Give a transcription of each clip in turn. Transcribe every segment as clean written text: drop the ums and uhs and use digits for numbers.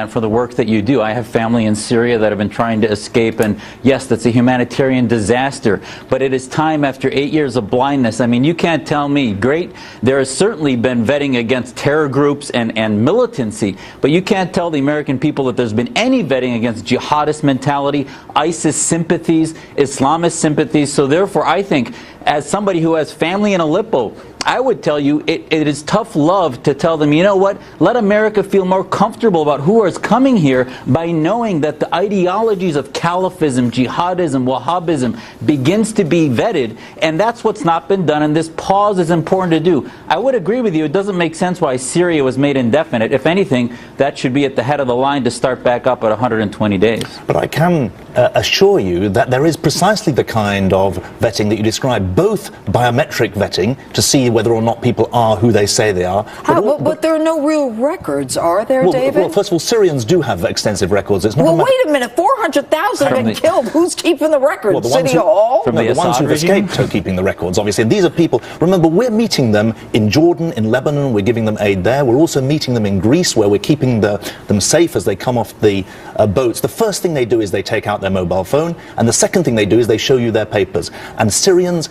Miliband, for the work that you do. I have family in Syria that have been trying to escape, and yes, that's a humanitarian disaster, but it is time after 8 years of blindness. I mean, you can't tell me, great, there has certainly been vetting against terror groups and militancy, but you can't tell the American people that there's been any vetting against jihadist mentality, ISIS sympathies, Islamist sympathies. So therefore, I think, as somebody who has family in Aleppo, I would tell you it is tough love to tell them, you know what, let America feel more comfortable about who is coming here by knowing that the ideologies of Califism, jihadism, Wahhabism begins to be vetted, and that's what's not been done, and this pause is important to do. I would agree with you, it doesn't make sense why Syria was made indefinite. If anything, that should be at the head of the line to start back up at 120 days. But I can assure you that there is precisely the kind of vetting that you describe, both biometric vetting to see whether or not people are who they say they are. But there are no real records, are there, David? Well, first of all, Syrians do have extensive records. It's not wait a minute, 400,000 have been killed. Who's keeping the records? Well, City Hall? The ones who've escaped are keeping the records, obviously. And these are people, remember, we're meeting them in Jordan, in Lebanon, we're giving them aid there. We're also meeting them in Greece, where we're keeping them safe as they come off the boats. The first thing they do is they take out their mobile phone, and the second thing they do is they show you their papers. And Syrians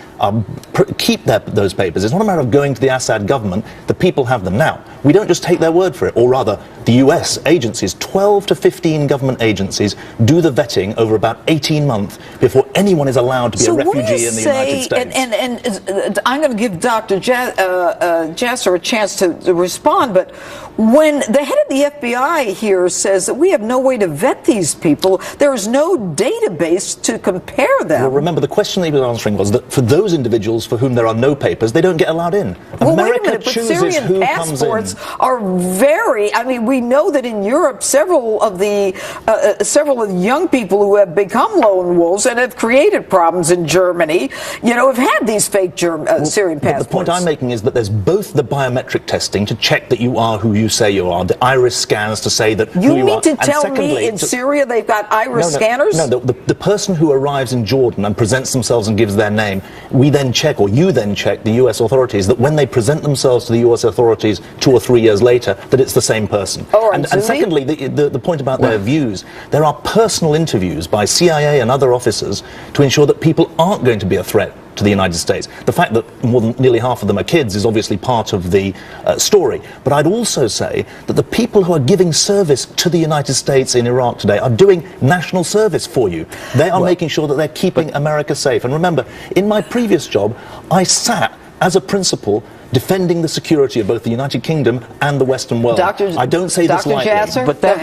keep those papers. It's not a matter of going to the Assad government. The people have them. Now, we don't just take their word for it, or rather, the US agencies, 12 to 15 government agencies, do the vetting over about 18 months before anyone is allowed to be a refugee in the United States. And I'm going to give Dr. Jasser a chance to respond, but when the head of the FBI here says that we have no way to vet these people, there is no database to compare them. Well, remember, the question that he was answering was that for those individuals for whom there are no papers, they don't get allowed in. Well, America wait a minute, but chooses Syrian who passports comes in. are very, I mean, we know that in Europe, several of the young people who have become lone wolves and have created problems in Germany, have had these fake Syrian passports. The point I'm making is that there's both the biometric testing to check that you are who you say you are, the iris scans to say that who you are. You mean to tell me in Syria they've got iris scanners? No, the person who arrives in Jordan and presents themselves and gives their name, we then check, or you then check, the US authorities, that when they present themselves to the US authorities 2 or 3 years later, that it's the same person. Oh, and secondly, the point about their views, there are personal interviews by CIA and other officers to ensure that people aren't going to be a threat to the United States. The fact that more than nearly half of them are kids is obviously part of the story. But I'd also say that the people who are giving service to the United States in Iraq today are doing national service for you. They are making sure that they're keeping America safe. And remember, in my previous job, I sat as a principal defending the security of both the United Kingdom and the Western world. I don't say this lightly. Jasser, but that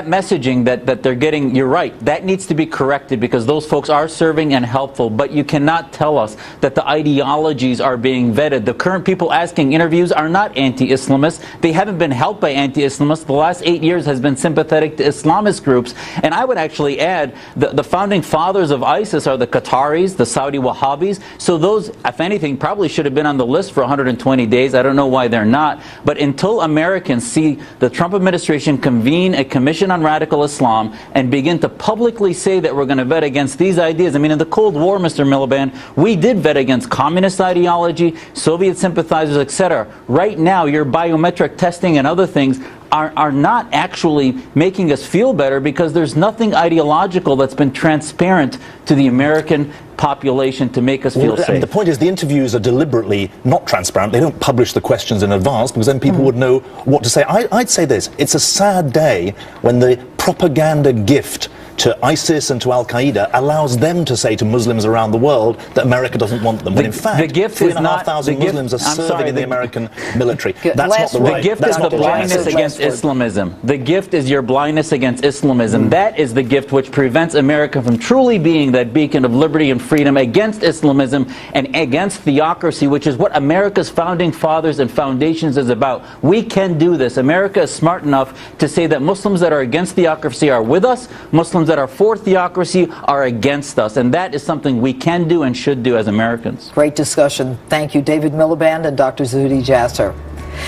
messaging that they're getting, you're right, that needs to be corrected, because those folks are serving and helpful, but you cannot tell us that the ideologies are being vetted. The current people asking interviews are not anti-Islamists. They haven't been helped by anti-Islamists. The last 8 years has been sympathetic to Islamist groups. And I would actually add, the founding fathers of ISIS are the Qataris, the Saudi Wahhabis. So those, if anything, probably should have been on the list for 120 days. I don't know why they're not. But until Americans see the Trump administration convene a commission on radical Islam and begin to publicly say that we're going to vet against these ideas. I mean, in the Cold War, Mr. Miliband, we did vet against communist ideology, Soviet sympathizers, etc. Right now, your biometric testing and other things are not actually making us feel better, because there's nothing ideological that's been transparent to the American population to make us feel safe. I mean, the point is, the interviews are deliberately not transparent. They don't publish the questions in advance, because then people would know what to say. I'd say this: it's a sad day when the propaganda gift to ISIS and to Al-Qaeda allows them to say to Muslims around the world that America doesn't want them. When in fact, the gift 3,500 Muslims are serving in the American military. That's not the right. The gift is the blindness against Islamism. The gift is your blindness against Islamism. That is the gift which prevents America from truly being that beacon of liberty and freedom against Islamism and against theocracy, which is what America's founding fathers and foundations is about. We can do this. America is smart enough to say that Muslims that are against theocracy are with us. Muslims that are for theocracy are against us, and that is something we can do and should do as Americans. Great discussion. Thank you, David Miliband and Dr. Zuhdi Jasser.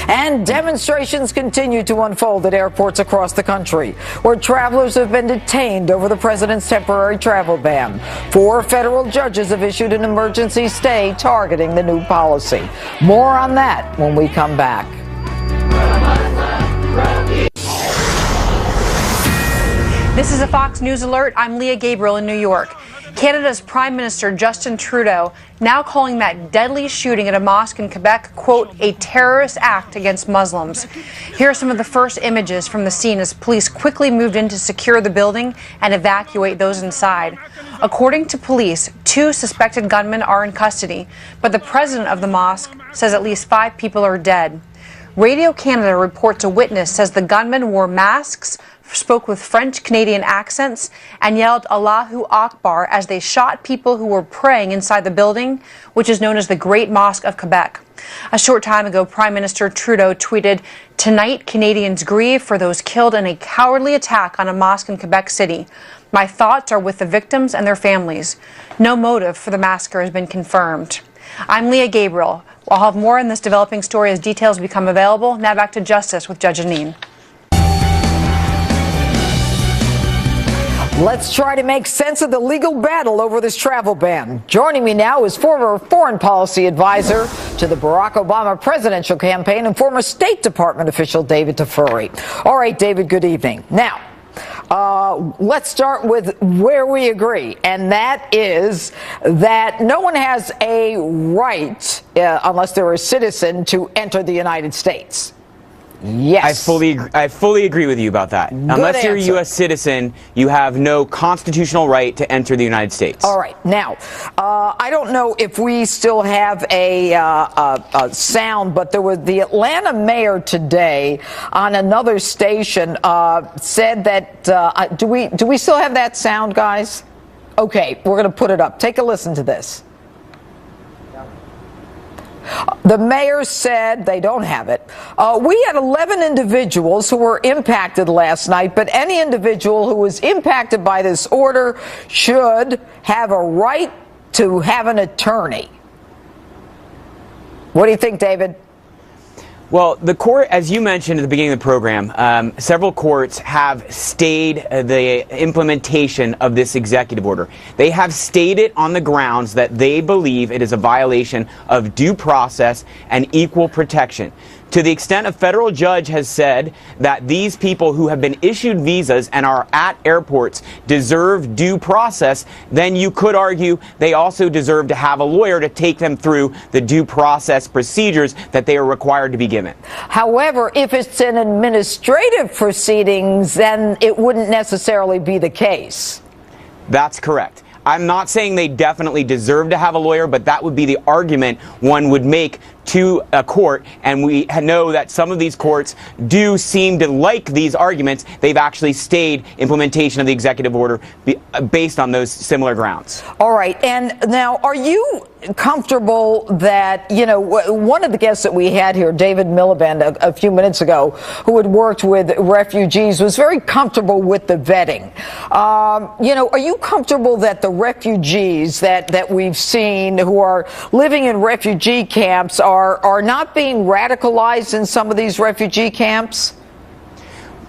And demonstrations continue to unfold at airports across the country, where travelers have been detained over the president's temporary travel ban. 4 federal judges have issued an emergency stay targeting the new policy. More on that when we come back. This is a Fox News alert. I'm Leah Gabriel in New York. Canada's Prime Minister Justin Trudeau now calling that deadly shooting at a mosque in Quebec, quote, a terrorist act against Muslims. Here are some of the first images from the scene as police quickly moved in to secure the building and evacuate those inside. According to police, 2 suspected gunmen are in custody, but the president of the mosque says at least 5 people are dead. Radio Canada reports a witness says the gunmen wore masks, spoke with French-Canadian accents, and yelled Allahu Akbar as they shot people who were praying inside the building, which is known as the Great Mosque of Quebec. A short time ago, Prime Minister Trudeau tweeted, "Tonight, Canadians grieve for those killed in a cowardly attack on a mosque in Quebec City. My thoughts are with the victims and their families. No motive for the massacre has been confirmed." I'm Leah Gabriel. I'll have more on this developing story as details become available. Now back to Justice with Judge Jeanine. Let's try to make sense of the legal battle over this travel ban. Joining me now is former foreign policy advisor to the Barack Obama presidential campaign and former State Department official David Tafuri. All right, David, good evening. Now, let's start with where we agree, and that is that no one has a right, unless they're a citizen, to enter the United States. Yes. I fully agree with you about that. Unless you're a U.S. citizen, you have no constitutional right to enter the United States. All right. Now, I don't know if we still have a sound, but there was the Atlanta mayor today on another station said that. Do we still have that sound, guys? Okay, we're going to put it up. Take a listen to this. The mayor said they don't have it. We had 11 individuals who were impacted last night, but any individual who was impacted by this order should have a right to have an attorney. What do you think, David? Well, the court, as you mentioned at the beginning of the program, several courts have stayed the implementation of this executive order. They have stayed it on the grounds that they believe it is a violation of due process and equal protection. To the extent a federal judge has said that these people who have been issued visas and are at airports deserve due process, then you could argue they also deserve to have a lawyer to take them through the due process procedures that they are required to be given. However, if it's an administrative proceedings, then it wouldn't necessarily be the case. That's correct. I'm not saying they definitely deserve to have a lawyer, but that would be the argument one would make to a court, and we know that some of these courts do seem to like these arguments. They've actually stayed implementation of the executive order based on those similar grounds. All right, and now are you comfortable that, you know, one of the guests that we had here, David Miliband, a few minutes ago, who had worked with refugees, was very comfortable with the vetting. You know, are you comfortable that the refugees that we've seen who are living in refugee camps are not being radicalized in some of these refugee camps?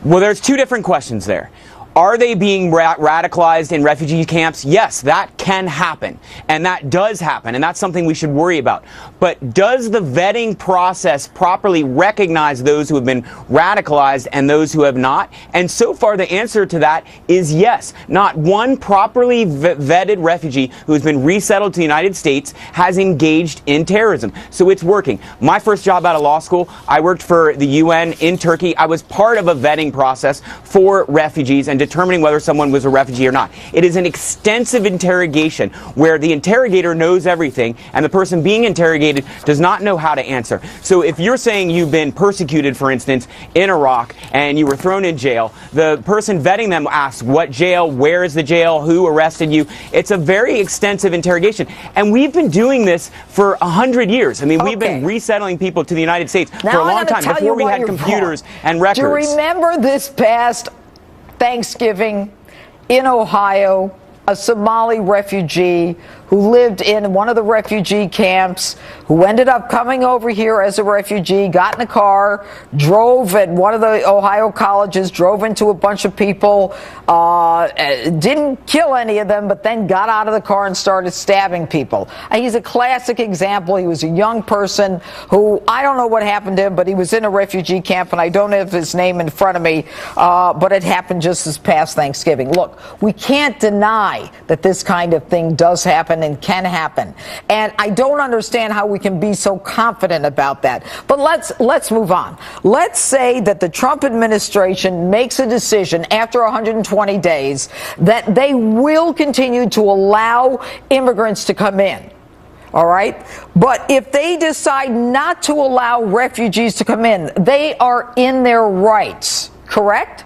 Well, there's two different questions there. Are they being radicalized in refugee camps? Yes, that can happen, and that does happen, and that's something we should worry about. But does the vetting process properly recognize those who have been radicalized and those who have not? And so far, the answer to that is yes. Not one properly vetted refugee who has been resettled to the United States has engaged in terrorism. So it's working. My first job out of law school, I worked for the UN in Turkey. I was part of a vetting process for refugees and determining whether someone was a refugee or not. It is an extensive interrogation where the interrogator knows everything and the person being interrogated does not know how to answer. So if you're saying you've been persecuted, for instance, in Iraq and you were thrown in jail, the person vetting them asks what jail, where is the jail, who arrested you. It's a very extensive interrogation. And we've been doing this for 100 years. I mean, we've been resettling people to the United States for a long time before we had computers and records. Do you remember this past Thanksgiving in Ohio, a Somali refugee who lived in one of the refugee camps, who ended up coming over here as a refugee, got in a car, drove at one of the Ohio colleges, drove into a bunch of people, didn't kill any of them, but then got out of the car and started stabbing people. He's a classic example. He was a young person who, I don't know what happened to him, but he was in a refugee camp, and I don't have his name in front of me, but it happened just this past Thanksgiving. Look, we can't deny that this kind of thing does happen and can happen. And I don't understand how we can be so confident about that. But let's move on. Let's say that the Trump administration makes a decision after 120 days that they will continue to allow immigrants to come in. All right. But if they decide not to allow refugees to come in, they are in their rights, correct?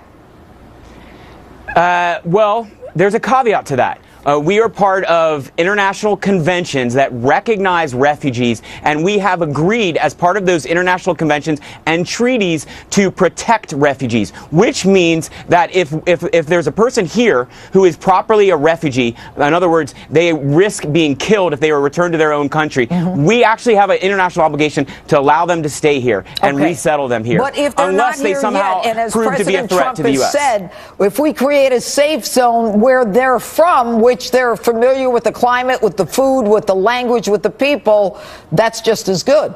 Well, there's a caveat to that. We are part of international conventions that recognize refugees, and we have agreed as part of those international conventions and treaties to protect refugees, which means that if there's a person here who is properly a refugee, in other words, they risk being killed if they were returned to their own country, we actually have an international obligation to allow them to stay here and resettle them here. But if they're unless not they here somehow yet, and as prove President to be a threat Trump to the has U.S. said, if we create a safe zone where they're from, which they're familiar with the climate, with the food, with the language, with the people, that's just as good.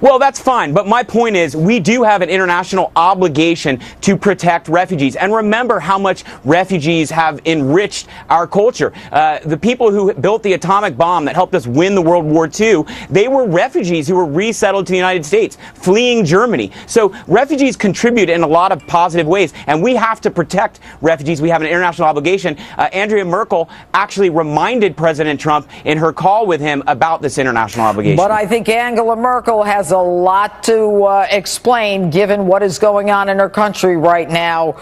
Well, that's fine, but my point is we do have an international obligation to protect refugees. And remember how much refugees have enriched our culture. The people who built the atomic bomb that helped us win the World War II, they were refugees who were resettled to the United States, fleeing Germany. So refugees contribute in a lot of positive ways, and we have to protect refugees. We have an international obligation. Andrea Merkel actually reminded President Trump in her call with him about this international obligation. But I think Angela Merkel has a lot to explain, given what is going on in her country right now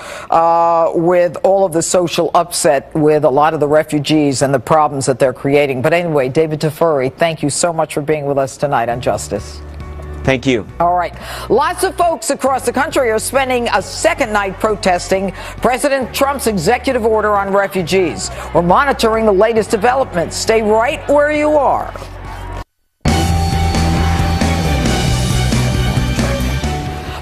with all of the social upset with a lot of the refugees and the problems that they're creating. But anyway, David Tafuri, thank you so much for being with us tonight on Justice. Thank you. All right. Lots of folks across the country are spending a second night protesting President Trump's executive order on refugees. We're monitoring the latest developments. Stay right where you are.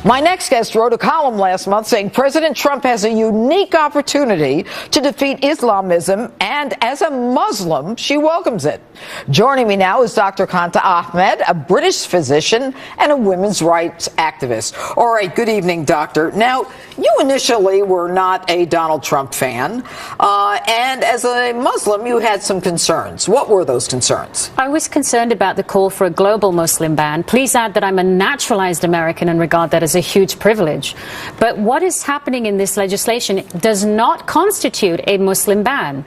My next guest wrote a column last month saying President Trump has a unique opportunity to defeat Islamism, and as a Muslim, she welcomes it. Joining me now is Dr. Kanta Ahmed, a British physician and a women's rights activist. All right, good evening, doctor. Now, you initially were not a Donald Trump fan, and as a Muslim, you had some concerns. What were those concerns? I was concerned about the call for a global Muslim ban. Please add that I'm a naturalized American and regard that as a huge privilege. But what is happening in this legislation does not constitute a Muslim ban.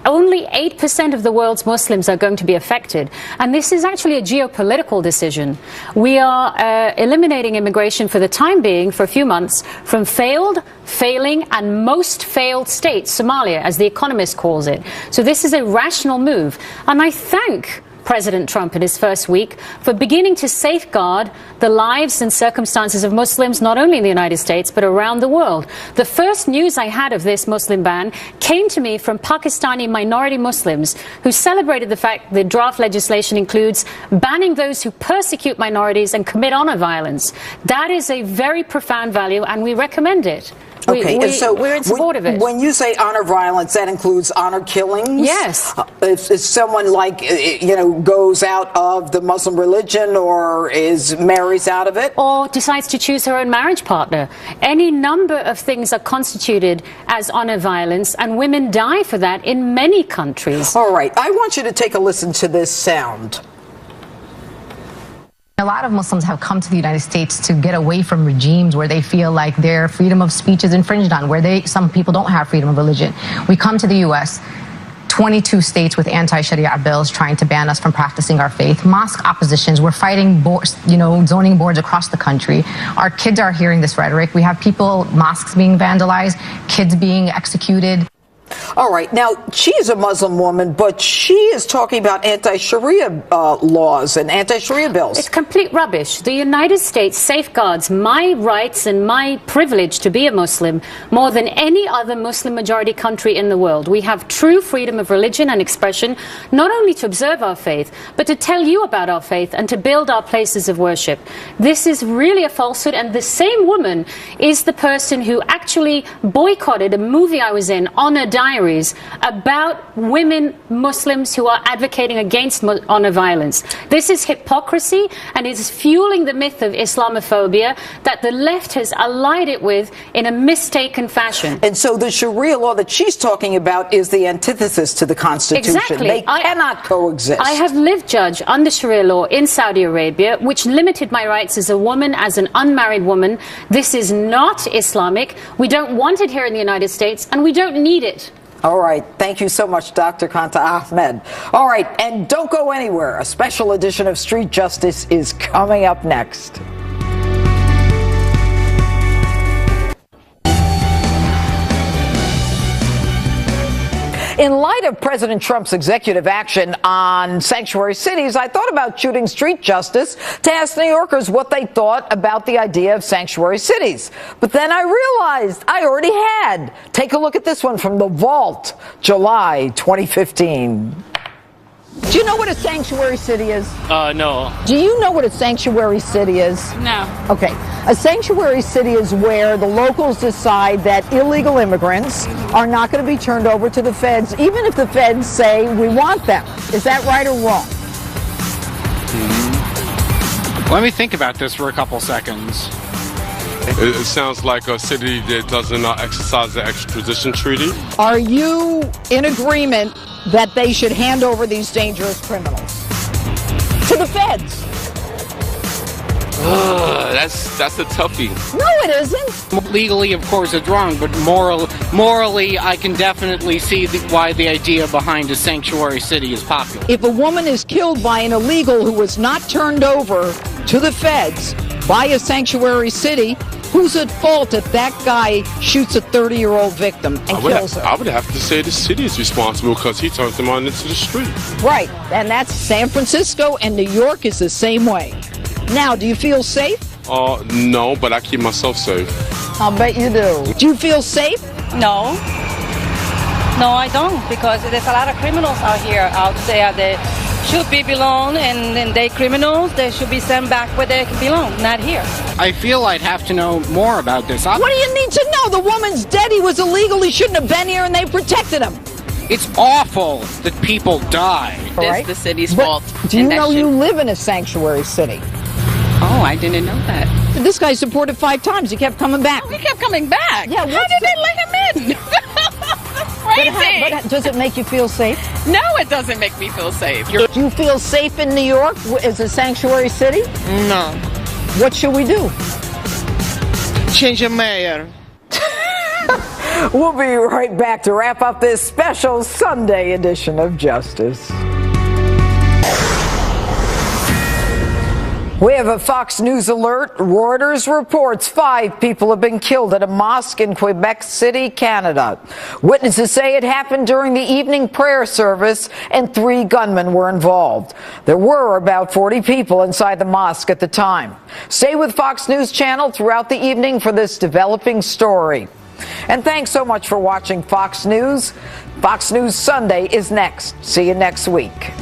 Only 8% of the world's Muslims are going to be affected. And this is actually a geopolitical decision. We are eliminating immigration for the time being, for a few months, from failed, failing, and most failed states, Somalia, as The Economist calls it. So this is a rational move. And I thank President Trump in his first week for beginning to safeguard the lives and circumstances of Muslims not only in the United States but around the world. The first news I had of this Muslim ban came to me from Pakistani minority Muslims who celebrated the fact the draft legislation includes banning those who persecute minorities and commit honor violence. That is a very profound value, and we recommend it. We're in support of it. When you say honor violence, that includes honor killings? Yes. If someone goes out of the Muslim religion or marries out of it? Or decides to choose her own marriage partner. Any number of things are constituted as honor violence, and women die for that in many countries. All right. I want you to take a listen to this sound. A lot of Muslims have come to the United States to get away from regimes where they feel like their freedom of speech is infringed on, where some people don't have freedom of religion. We come to the U.S., 22 states with anti-Sharia bills trying to ban us from practicing our faith. Mosque oppositions. We're fighting zoning boards across the country. Our kids are hearing this rhetoric. We have mosques being vandalized, kids being executed. All right. Now, she's a Muslim woman, but she is talking about anti-Sharia laws and anti-Sharia bills. It's complete rubbish. The United States safeguards my rights and my privilege to be a Muslim more than any other Muslim-majority country in the world. We have true freedom of religion and expression, not only to observe our faith, but to tell you about our faith and to build our places of worship. This is really a falsehood, and the same woman is the person who actually boycotted a movie I was in, Honor Diaries, about women Muslims who are advocating against honor violence. This is hypocrisy, and it is fueling the myth of Islamophobia that the left has allied it with in a mistaken fashion. And so the Sharia law that she's talking about is the antithesis to the Constitution. Exactly. They cannot coexist. I have lived judge under Sharia law in Saudi Arabia, which limited my rights as a woman, as an unmarried woman. This is not Islamic. We don't want it here in the United States, and we don't need it. All right. Thank you so much, Dr. Kanta Ahmed. All right. And don't go anywhere. A special edition of Street Justice is coming up next. In light of President Trump's executive action on sanctuary cities, I thought about shooting Street Justice to ask New Yorkers what they thought about the idea of sanctuary cities. But then I realized I already had. Take a look at this one from The Vault, July 2015. Do you know what a sanctuary city is? No. Do you know what a sanctuary city is? No. Okay. A sanctuary city is where the locals decide that illegal immigrants are not going to be turned over to the feds, even if the feds say we want them. Is that right or wrong? Let me think about this for a couple seconds. It sounds like a city that doesn't exercise the extradition treaty. Are you in agreement that they should hand over these dangerous criminals to the feds? That's a toughie. No, it isn't. Legally, of course, it's wrong, but morally, I can definitely see why the idea behind a sanctuary city is popular. If a woman is killed by an illegal who was not turned over to the feds by a sanctuary city, who's at fault if that guy shoots a 30-year-old victim and kills her? I would have to say the city is responsible because he turns them on into the street. Right, and that's San Francisco, and New York is the same way. Now, do you feel safe? No, but I keep myself safe. I'll bet you do. Do you feel safe? No. No, I don't, because there's a lot of criminals out there. They should be belong, and they criminals, they should be sent back where they belong, not here. I feel I'd have to know more about this. What do you need to know? The woman's dead. He was illegal. He shouldn't have been here, and they protected him. It's awful that people die. It's the city's fault. Do you know you live in a sanctuary city? Oh, I didn't know that. This guy supported 5 times. He kept coming back. He kept coming back. Yeah, how did they let him in? Crazy. But does it make you feel safe? No, it doesn't make me feel safe. Do you feel safe in New York as a sanctuary city? No. What should we do? Change the mayor. We'll be right back to wrap up this special Sunday edition of Justice. We have a Fox News alert. Reuters reports 5 people have been killed at a mosque in Quebec City, Canada. Witnesses say it happened during the evening prayer service and 3 gunmen were involved. There were about 40 people inside the mosque at the time. Stay with Fox News Channel throughout the evening for this developing story. And thanks so much for watching Fox News. Fox News Sunday is next. See you next week.